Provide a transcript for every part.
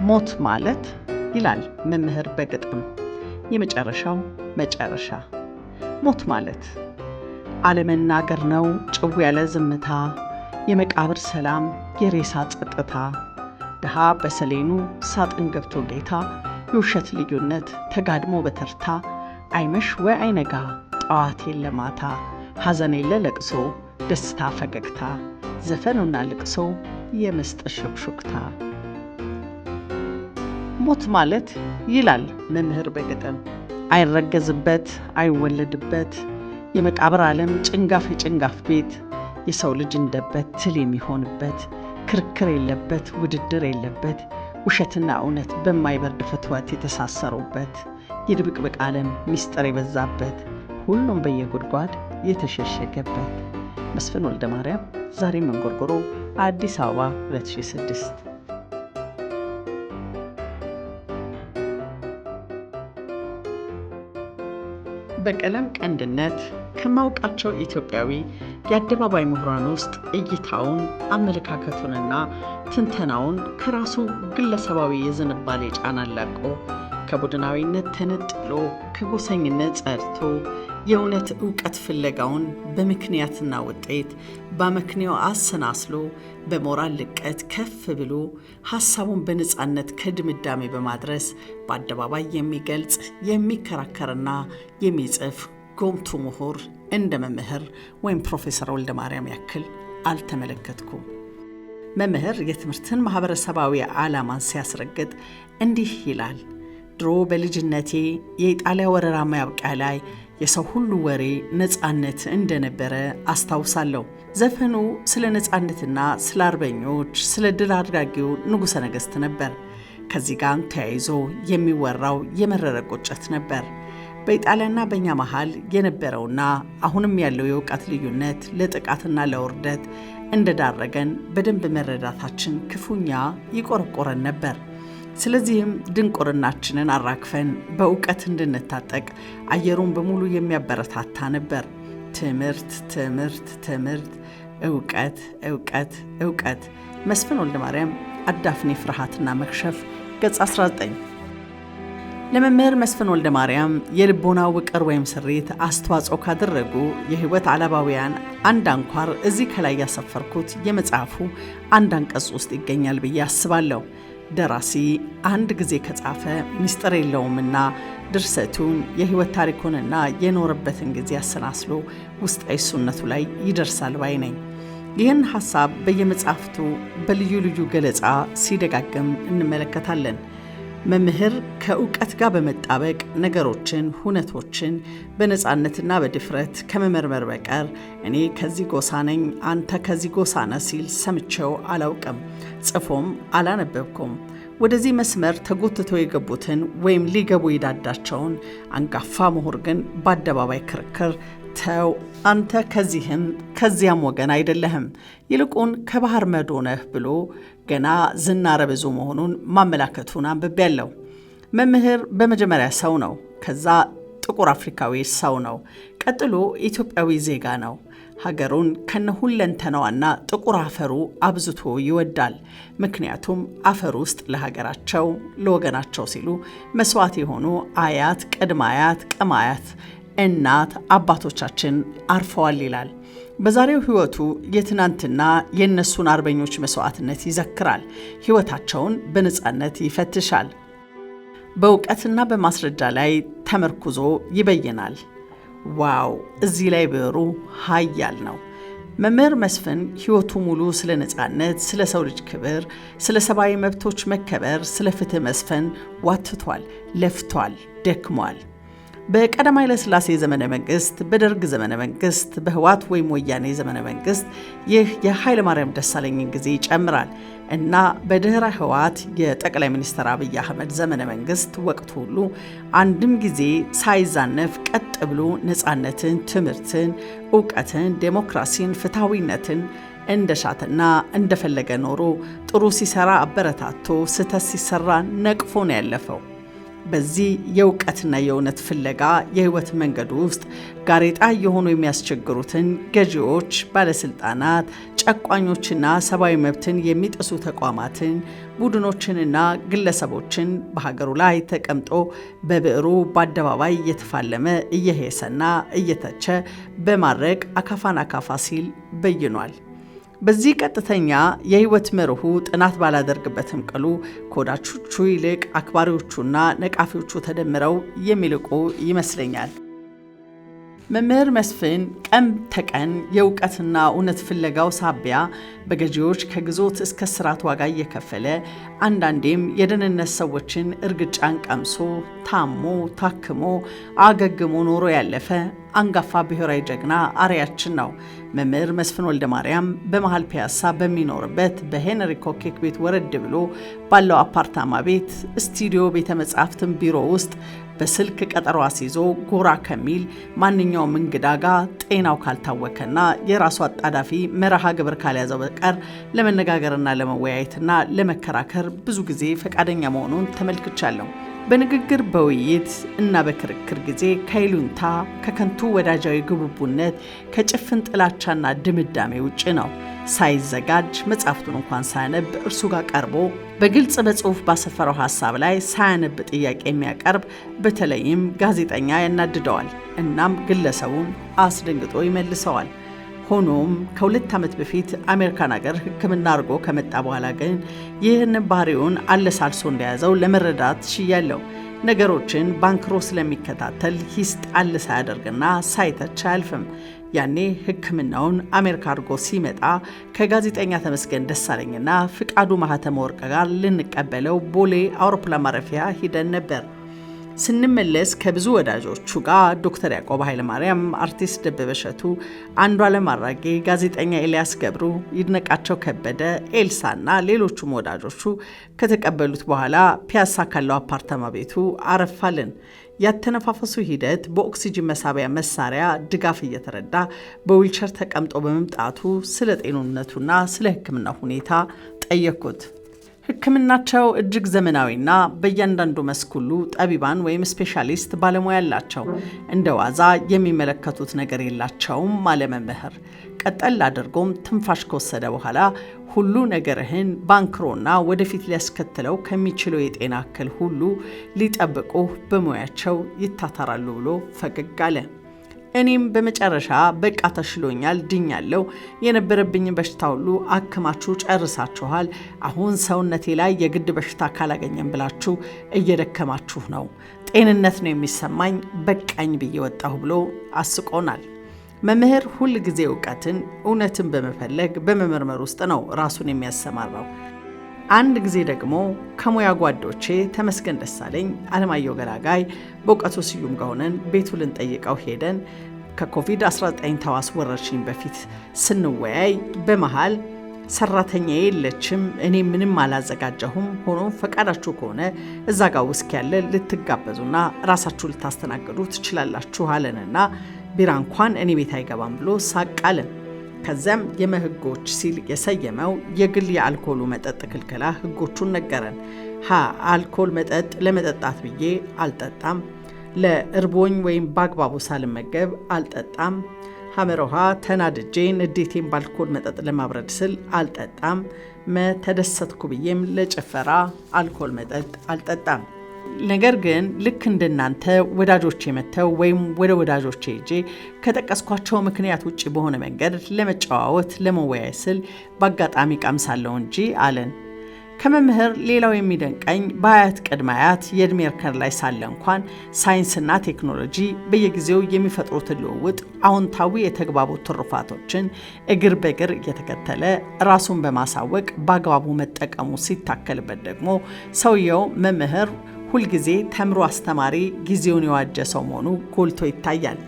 ሞት ማለት ይላል መምህር በግጥም የመጨረሻው መጨረሻ። ሞት ማለት አለመናገር ነው ጭው ያለ ዝምታ፣ የመቃብር ሰላም የሬሳ ጸጥታ፣ ድሃ በሰሌኑ ሳጥን ገብቶ ጌታ፣ የውሸት ልዩነት ተጋድሞ በተርታ፣ አይመሽ ወይ አይነጋ ጠዋት የለ ማታ፣ ሐዘን የለ ለቅሶ ደስታ ፈገግታ፣ ዘፈኑና ልቅሶ የምስጥ ሹክሹክታ። ሞት ማለት ይላል መምህር በግጥም አይረገዝበት አይወለድበት፣ የመቃብር ዓለም ጭንጋፍ የጭንጋፍ ቤት፣ የሰው ልጅ እንደበት ትል የሚሆንበት፣ ክርክር የለበት ውድድር የለበት፣ ውሸትና እውነት በማይበርድ ፍትወት የተሳሰሩበት፣ የድብቅብቅ ዓለም ሚስጥር የበዛበት፣ ሁሉም በየጉድጓድ የተሸሸገበት። መስፍን ወልደ ማርያም ዛሬም እንጉርጉሮ አዲስ አበባ 2006። በቀለም ቀንድነት ከማውቃቸው ኢትዮጵያዊ የአደባባይ ምሁራን ውስጥ እይታውን አመለካከቱንና ትንተናውን ከራሱ ግለሰባዊ የዝንባሌ ጫና አላቆ ከቡድናዊነት ተነጥሎ ከጎሰኝነት ጸድቶ የእውነት ዕውቀት ፍለጋውን በምክንያትና ውጤት በአመክንዮ አሰናስሎ በሞራል ልቀት ከፍ ብሎ ሐሳቡን በነጻነት ከድምዳሜ በማድረስ በአደባባይ የሚገልጽ የሚከራከርና የሚጽፍ ጎምቱ ምሁር እንደ መምህር ወይም ፕሮፌሰር ወልደ ማርያም ያክል አልተመለከትኩም። መምህር የትምህርትን ማህበረሰባዊ ዓላማን ሲያስረግጥ እንዲህ ይላል። ድሮ በልጅነቴ የኢጣሊያ ወረራ ማብቂያ ላይ የሰው ሁሉ ወሬ ነጻነት እንደነበረ አስታውሳለሁ። ዘፈኑ ስለ ነጻነትና ስለ አርበኞች፣ ስለ ድል አድራጊው ንጉሠ ነገሥት ነበር። ከዚህ ጋር ተያይዞ የሚወራው የመረረ ቁጭት ነበር። በኢጣሊያና በእኛ መሃል የነበረውና አሁንም ያለው የእውቀት ልዩነት ለጥቃትና ለውርደት እንደዳረገን በደንብ መረዳታችን ክፉኛ ይቆረቆረን ነበር። ስለዚህም ድንቁርናችንን አራክፈን በእውቀት እንድንታጠቅ አየሩን በሙሉ የሚያበረታታ ነበር። ትምህርት ትምህርት ትምህርት፣ እውቀት እውቀት እውቀት። መስፍን ወልደ ማርያም አዳፍኔ ፍርሃትና መክሸፍ ገጽ 19። ለመምህር መስፍን ወልደ ማርያም የልቦና ውቅር ወይም ስሪት አስተዋጽኦ ካደረጉ የህይወት አለባውያን አንድ አንኳር እዚህ ከላይ ያሰፈርኩት የመጽሐፉ አንድ አንቀጽ ውስጥ ይገኛል ብዬ አስባለሁ። ደራሲ አንድ ጊዜ ከጻፈ ምስጢር የለውምና ድርሰቱን የህይወት ታሪኩንና የኖረበትን ጊዜ አሰናስሎ ውስጣዊ ሱነቱ ላይ ይደርሳል ባይ ነኝ። ይህን ሐሳብ በየመጽሐፍቱ በልዩ ልዩ ገለጻ ሲደጋግም እንመለከታለን። መምህር ከእውቀት ጋር በመጣበቅ ነገሮችን፣ ሁነቶችን በነጻነትና በድፍረት ከመመርመር በቀር እኔ ከዚህ ጎሳ ነኝ አንተ ከዚህ ጎሳ ነህ ሲል ሰምቼው አላውቅም፣ ጽፎም አላነበብኩም። ወደዚህ መስመር ተጎትተው የገቡትን ወይም ሊገቡ የዳዳቸውን አንጋፋ ምሁር ግን በአደባባይ ክርክር ተው አንተ ከዚህም ከዚያም ወገን አይደለህም፣ ይልቁን ከባህር መዶ ነህ ብሎ ገና ዝናረ ብዙ መሆኑን ማመላከቱን አንብቤያለሁ። መምህር በመጀመሪያ ሰው ነው፣ ከዛ ጥቁር አፍሪካዊ ሰው ነው፣ ቀጥሎ ኢትዮጵያዊ ዜጋ ነው። ሀገሩን ከነሁለንተናዋና ጥቁር አፈሩ አብዝቶ ይወዳል። ምክንያቱም አፈር ውስጥ ለሀገራቸው ለወገናቸው ሲሉ መስዋዕት የሆኑ አያት ቅድመ አያት ቀማያት እናት አባቶቻችን አርፈዋል ይላል። በዛሬው ህይወቱ የትናንትና የነሱን አርበኞች መስዋዕትነት ይዘክራል። ህይወታቸውን በነጻነት ይፈትሻል። በእውቀትና በማስረጃ ላይ ተመርኩዞ ይበይናል። ዋው! እዚህ ላይ ብዕሩ ኃያል ነው። መምህር መስፍን ህይወቱ ሙሉ ስለ ነጻነት፣ ስለ ሰው ልጅ ክብር፣ ስለ ሰብአዊ መብቶች መከበር፣ ስለ ፍትህ መስፈን ዋትቷል፣ ለፍቷል፣ ደክሟል። በቀዳማዊ ኃይለ ሥላሴ ዘመነ መንግስት፣ በደርግ ዘመነ መንግስት፣ በህወሓት ወይም ወያኔ ዘመነ መንግስት ይህ የኃይለ ማርያም ደሳለኝን ጊዜ ይጨምራል እና በድህረ ህወሓት የጠቅላይ ሚኒስትር አብይ አህመድ ዘመነ መንግስት ወቅት ሁሉ አንድም ጊዜ ሳይዛነፍ ቀጥ ብሎ ነጻነትን፣ ትምህርትን፣ ዕውቀትን፣ ዴሞክራሲን፣ ፍትሐዊነትን እንደሻተና እንደፈለገ ኖሮ ጥሩ ሲሰራ አበረታቶ ስህተት ሲሰራ ነቅፎ ነው ያለፈው። በዚህ የእውቀትና የእውነት ፍለጋ የህይወት መንገዱ ውስጥ ጋሬጣ የሆኑ የሚያስቸግሩትን ገዢዎች፣ ባለስልጣናት፣ ጨቋኞችና ሰብአዊ መብትን የሚጥሱ ተቋማትን፣ ቡድኖችንና ግለሰቦችን በሀገሩ ላይ ተቀምጦ በብዕሩ በአደባባይ እየተፋለመ እየሄሰና እየተቸ በማድረግ አካፋን አካፋ ሲል በይኗል። በዚህ ቀጥተኛ የህይወት መርሁ ጥናት ባላደርግበትም ቅሉ ከወዳጆቹ ይልቅ አክባሪዎቹና ነቃፊዎቹ ተደምረው የሚልቁ ይመስለኛል። መምህር መስፍን ቀን ተቀን የእውቀትና እውነት ፍለጋው ሳቢያ በገዢዎች ከግዞት እስከ እስራት ዋጋ እየከፈለ አንዳንዴም የደህንነት ሰዎችን እርግጫን ቀምሶ ታሞ ታክሞ አገግሞ ኖሮ ያለፈ አንጋፋ ብሔራዊ ጀግና አርያችን ነው። መምህር መስፍን ወልደ ማርያም በመሃል ፒያሳ በሚኖርበት በሄንሪ ኮኬክ ቤት ወረድ ብሎ ባለው አፓርታማ ቤት ስቱዲዮ ቤተ መጻሕፍትን ቢሮ ውስጥ በስልክ ቀጠሮ አስይዞ ጎራ ከሚል ማንኛውም እንግዳ ጋር ጤናው ካልታወከና የራሱ አጣዳፊ መርሃ ግብር ካልያዘው በቀር ለመነጋገርና ለመወያየትና ለመከራከር ብዙ ጊዜ ፈቃደኛ መሆኑን ተመልክቻለሁ። በንግግር በውይይት እና በክርክር ጊዜ ከይሉንታ ከከንቱ ወዳጃዊ ግቡቡነት ከጭፍን ጥላቻና ድምዳሜ ውጭ ነው። ሳይዘጋጅ መጽሐፍቱን እንኳን ሳያነብ እርሱ ጋር ቀርቦ በግልጽ በጽሁፍ ባሰፈረው ሐሳብ ላይ ሳያነብ ጥያቄ የሚያቀርብ በተለይም ጋዜጠኛ ያናድደዋል፣ እናም ግለሰቡን አስደንግጦ ይመልሰዋል። ሆኖም ከ2 ዓመት በፊት አሜሪካን ሀገር ሕክምና አድርጎ ከመጣ በኋላ ግን ይህን ባህሪውን አለሳልሶ እንደያዘው ለመረዳት ችያለሁ። ነገሮችን ባንክሮ ስለሚከታተል ሂስ ጣል ሳያደርግና ሳይተች አያልፍም። ያኔ ሕክምናውን አሜሪካ አድርጎ ሲመጣ ከጋዜጠኛ ተመስገን ደሳለኝና ፍቃዱ ማህተመ ወርቅ ጋር ልንቀበለው ቦሌ አውሮፕላን ማረፊያ ሂደን ነበር። ስንመለስ ከብዙ ወዳጆቹ ጋር ዶክተር ያዕቆብ ኃይለማርያም፣ አርቲስት ደበበ እሸቱ፣ አንዷለም አራጌ፣ ጋዜጠኛ ኤልያስ ገብሩ፣ ይድነቃቸው ከበደ፣ ኤልሳና ሌሎቹም ወዳጆቹ ከተቀበሉት በኋላ ፒያሳ ካለው አፓርታማ ቤቱ አረፋልን። ያተነፋፈሱ ሂደት በኦክሲጅን መሳቢያ መሳሪያ ድጋፍ እየተረዳ በዊልቸር ተቀምጦ በመምጣቱ ስለ ጤንነቱና ስለ ሕክምና ሁኔታ ጠየቅኩት። ሕክምናቸው እጅግ ዘመናዊና በእያንዳንዱ መስክ ሁሉ ጠቢባን ወይም ስፔሻሊስት ባለሙያ ያላቸው፣ እንደ ዋዛ የሚመለከቱት ነገር የላቸውም አለ መምህር። ቀጠል አድርጎም ትንፋሽ ከወሰደ በኋላ ሁሉ ነገርህን ባንክሮና ወደፊት ሊያስከትለው ከሚችለው የጤና እክል ሁሉ ሊጠብቁ በሙያቸው ይታተራሉ ብሎ ፈገግ አለ። እኔም በመጨረሻ በቃ ተሽሎኛል፣ ድኛለሁ፣ የነበረብኝ በሽታ ሁሉ አክማችሁ ጨርሳችኋል፣ አሁን ሰውነቴ ላይ የግድ በሽታ ካላገኘም ብላችሁ እየደከማችሁ ነው፣ ጤንነት ነው የሚሰማኝ፣ በቃኝ ብዬ ወጣሁ ብሎ አስቆናል። መምህር ሁል ጊዜ እውቀትን፣ እውነትን በመፈለግ በመመርመር ውስጥ ነው ራሱን የሚያሰማራው። አንድ ጊዜ ደግሞ ከሙያ ጓዶቼ ተመስገን ደሳለኝ፣ አለማየሁ ገላጋይ፣ በእውቀቱ ስዩም ጋር ሆነን ቤቱ ልንጠይቀው ሄደን ከኮቪድ-19 ተዋስ ወረርሽኝ በፊት ስንወያይ በመሃል ሰራተኛ የለችም፣ እኔ ምንም አላዘጋጀሁም፣ ሆኖ ፈቃዳችሁ ከሆነ እዛ ጋር ውስኪ ያለ ልትጋበዙና ራሳችሁ ልታስተናግዱ ትችላላችሁ አለንና ቢራ እንኳን እኔ ቤት አይገባም ብሎ ሳቃለን። ከዚያም የመህጎች ሲል የሰየመው የግል የአልኮሉ መጠጥ ክልከላ ህጎቹን ነገረን። አልኮል መጠጥ ለመጠጣት ብዬ አልጠጣም፣ ለእርቦኝ ወይም በአግባቡ ሳልመገብ አልጠጣም፣ ሐመሮሃ ተናድጄ ንዴቴን በአልኮል መጠጥ ለማብረድ ስል አልጠጣም፣ ተደሰትኩ ብዬም ለጭፈራ አልኮል መጠጥ አልጠጣም። ነገር ግን ልክ እንደናንተ ወዳጆቼ መተው ወይም ወደ ወዳጆቼ ሄጄ ከጠቀስኳቸው ምክንያት ውጭ በሆነ መንገድ ለመጨዋወት ለመወያየት ስል በአጋጣሚ ቀምሳለሁ እንጂ አለን። ከመምህር ሌላው የሚደንቀኝ በአያት ቅድመ አያት የዕድሜ እርከን ላይ ሳለ እንኳን ሳይንስና ቴክኖሎጂ በየጊዜው የሚፈጥሩትን ልውውጥ አዎንታዊ የተግባቦት ትሩፋቶችን እግር በእግር እየተከተለ ራሱን በማሳወቅ በአግባቡ መጠቀሙ ሲታከልበት ደግሞ ሰውየው መምህር ሁልጊዜ ተምሮ አስተማሪ፣ ጊዜውን የዋጀ ሰው መሆኑ ጎልቶ ይታያል።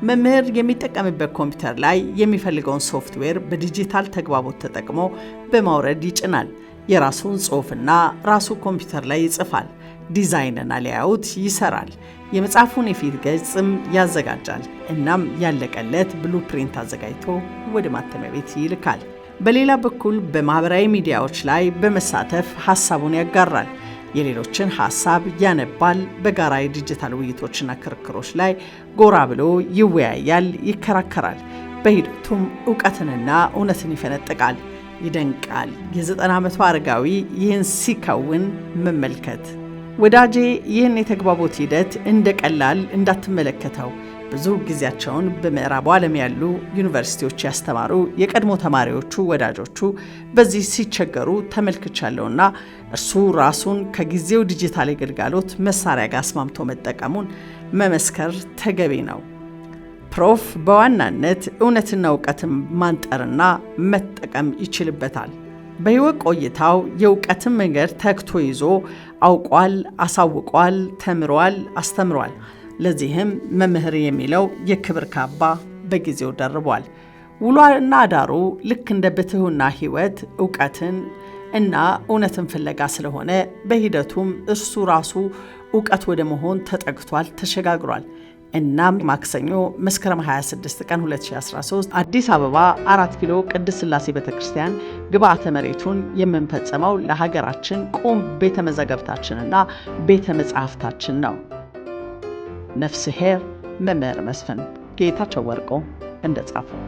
መምህር የሚጠቀምበት ኮምፒውተር ላይ የሚፈልገውን ሶፍትዌር በዲጂታል ተግባቦት ተጠቅሞ በማውረድ ይጭናል። የራሱን ጽሑፍና ራሱ ኮምፒውተር ላይ ይጽፋል። ዲዛይንና ሌአውት ይሰራል። የመጽሐፉን የፊት ገጽም ያዘጋጃል። እናም ያለቀለት ብሉፕሪንት አዘጋጅቶ ወደ ማተሚያ ቤት ይልካል። በሌላ በኩል በማህበራዊ ሚዲያዎች ላይ በመሳተፍ ሐሳቡን ያጋራል። የሌሎችን ሐሳብ ያነባል። በጋራ የዲጂታል ውይይቶችና ክርክሮች ላይ ጎራ ብሎ ይወያያል፣ ይከራከራል። በሂደቱም ዕውቀትንና እውነትን ይፈነጥቃል፣ ይደንቃል። የ90 ዓመቱ አረጋዊ ይህን ሲከውን መመልከት። ወዳጄ ይህን የተግባቦት ሂደት እንደ ቀላል እንዳትመለከተው። ብዙ ጊዜያቸውን በምዕራቡ ዓለም ያሉ ዩኒቨርሲቲዎች ያስተማሩ የቀድሞ ተማሪዎቹ ወዳጆቹ በዚህ ሲቸገሩ ተመልክቻለሁና እርሱ ራሱን ከጊዜው ዲጂታል የግልጋሎት መሳሪያ ጋር አስማምቶ መጠቀሙን መመስከር ተገቢ ነው። ፕሮፍ በዋናነት እውነትና ዕውቀትን ማንጠርና መጠቀም ይችልበታል። በሕይወት ቆይታው የእውቀትን መንገድ ተግቶ ይዞ አውቋል፣ አሳውቋል፣ ተምሯል፣ አስተምሯል። ለዚህም መምህር የሚለው የክብር ካባ በጊዜው ደርቧል። ውሎና አዳሩ ልክ እንደ ብትሁና ሕይወት ዕውቀትን እና እውነትን ፍለጋ ስለሆነ በሂደቱም እርሱ ራሱ ዕውቀት ወደ መሆን ተጠግቷል፣ ተሸጋግሯል። እናም ማክሰኞ መስከረም 26 ቀን 2013 አዲስ አበባ 4 ኪሎ ቅድስት ሥላሴ ቤተክርስቲያን ግብዓተ መሬቱን የምንፈጽመው ለሀገራችን ቁም ቤተ መዛግብታችንና ቤተ መጻሕፍታችን ነው። ነፍስሔር መምህር መስፍን ጌታቸው ወርቆ እንደጻፈው